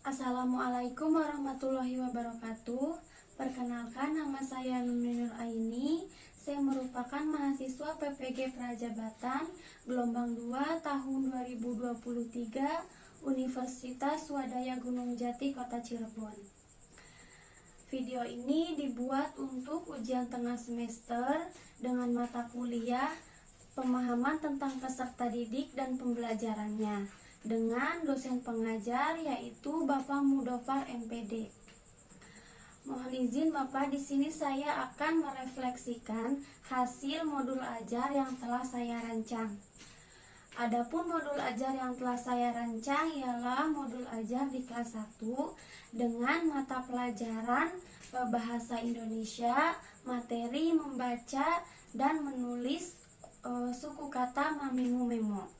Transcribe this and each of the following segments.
Assalamualaikum warahmatullahi wabarakatuh. Perkenalkan, nama saya Nur Aini. Saya merupakan mahasiswa PPG Prajabatan gelombang 2 tahun 2023 Universitas Swadaya Gunung Jati, Kota Cirebon. Video ini dibuat untuk ujian tengah semester dengan mata kuliah pemahaman tentang peserta didik dan pembelajarannya dengan dosen pengajar yaitu Bapak Mudofar MPD. Mohon izin Bapak, di sini saya akan merefleksikan hasil modul ajar yang telah saya rancang. Adapun modul ajar yang telah saya rancang ialah modul ajar di kelas 1 dengan mata pelajaran bahasa Indonesia, materi membaca dan menulis suku kata Mamimu Memo.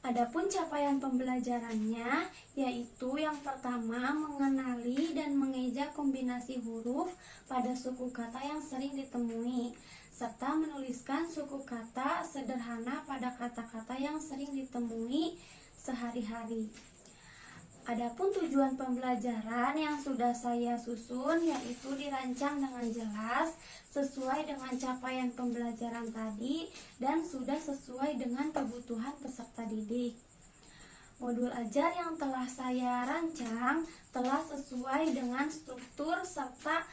Adapun capaian pembelajarannya yaitu yang pertama mengenali dan mengeja kombinasi huruf pada suku kata yang sering ditemui serta menuliskan suku kata sederhana pada kata-kata yang sering ditemui sehari-hari. Adapun tujuan pembelajaran yang sudah saya susun yaitu dirancang dengan jelas sesuai dengan capaian pembelajaran tadi dan sudah sesuai dengan kebutuhan peserta didik. Modul ajar yang telah saya rancang telah sesuai dengan struktur serta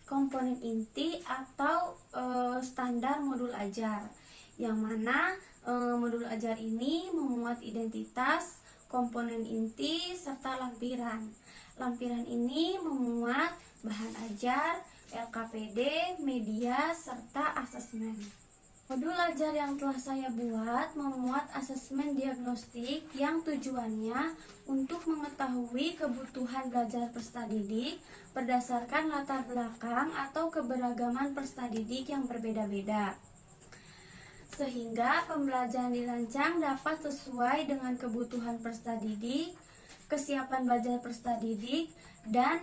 komponen inti atau standar modul ajar, yang mana modul ajar ini memuat identitas, komponen inti, serta lampiran. Lampiran ini memuat bahan ajar, LKPD, media, serta asesmen. Modul ajar yang telah saya buat memuat asesmen diagnostik yang tujuannya untuk mengetahui kebutuhan belajar peserta didik berdasarkan latar belakang atau keberagaman peserta didik yang berbeda-beda, sehingga pembelajaran dirancang dapat sesuai dengan kebutuhan peserta didik, kesiapan belajar peserta didik, dan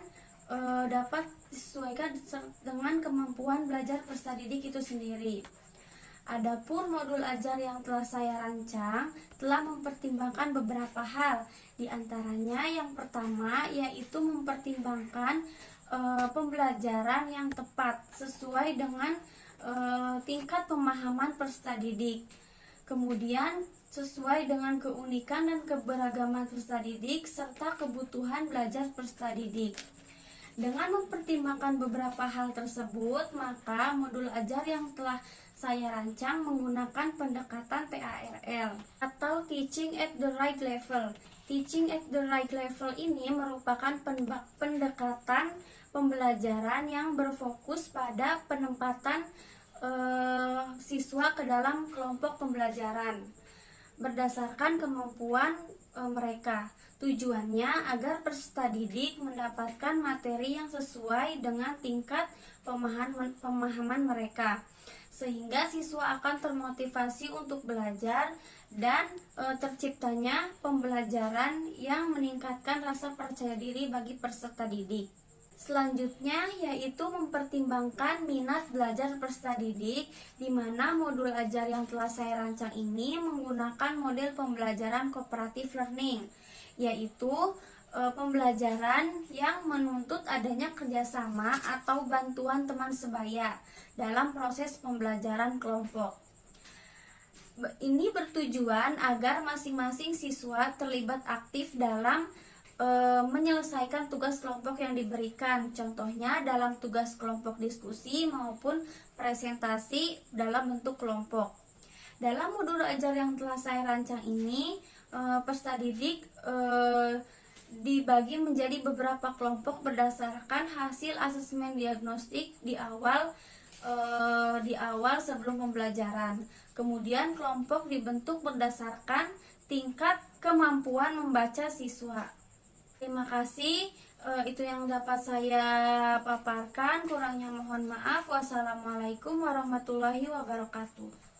dapat disesuaikan dengan kemampuan belajar peserta didik itu sendiri. Adapun modul ajar yang telah saya rancang telah mempertimbangkan beberapa hal, diantaranya yang pertama yaitu mempertimbangkan pembelajaran yang tepat sesuai dengan tingkat pemahaman peserta didik, kemudian sesuai dengan keunikan dan keberagaman peserta didik serta kebutuhan belajar peserta didik. Dengan mempertimbangkan beberapa hal tersebut, maka modul ajar yang telah saya rancang menggunakan pendekatan PARL atau Teaching at the Right Level. Teaching at the Right Level ini merupakan pendekatan pembelajaran yang berfokus pada penempatan siswa ke dalam kelompok pembelajaran berdasarkan kemampuan mereka. Tujuannya agar peserta didik mendapatkan materi yang sesuai dengan tingkat pemahaman mereka, sehingga siswa akan termotivasi untuk belajar dan terciptanya pembelajaran yang meningkatkan rasa percaya diri bagi peserta didik. Selanjutnya yaitu mempertimbangkan minat belajar peserta didik, di mana modul ajar yang telah saya rancang ini menggunakan model pembelajaran cooperative learning, yaitu pembelajaran yang menuntut adanya kerjasama atau bantuan teman sebaya dalam proses pembelajaran kelompok. Ini bertujuan agar masing-masing siswa terlibat aktif dalam menyelesaikan tugas kelompok yang diberikan, contohnya dalam tugas kelompok diskusi maupun presentasi dalam bentuk kelompok. Dalam modul ajar yang telah saya rancang ini, peserta didik dibagi menjadi beberapa kelompok berdasarkan hasil asesmen diagnostik di awal sebelum pembelajaran. Kemudian kelompok dibentuk berdasarkan tingkat kemampuan membaca siswa. Terima kasih, itu yang dapat saya paparkan. Kurangnya mohon maaf. Wassalamualaikum warahmatullahi wabarakatuh.